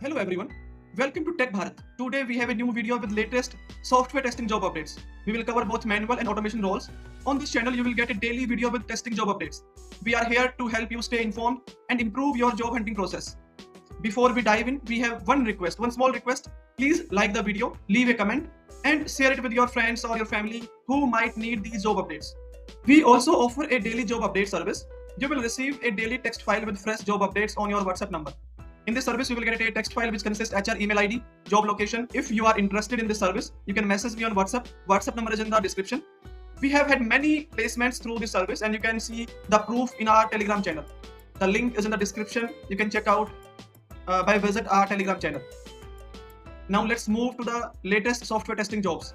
Hello everyone, welcome to Tech Bharat. Today we have a new video with latest software testing job updates. We will cover both manual and automation roles. On this channel you will get a daily video with testing job updates. We are here to help you stay informed and improve your job hunting process. Before we dive in, we have one small request. Please like the video, leave a comment and share it with your friends or your family who might need these job updates. We also offer a daily job update service. You will receive a daily text file with fresh job updates on your WhatsApp number. In this service, you will get a text file which consists HR, email ID, job location. If you are interested in this service, you can message me on WhatsApp. WhatsApp number is in the description. We have had many placements through this service and you can see the proof in our Telegram channel. The link is in the description. You can check out by visit our Telegram channel. Now let's move to the latest software testing jobs.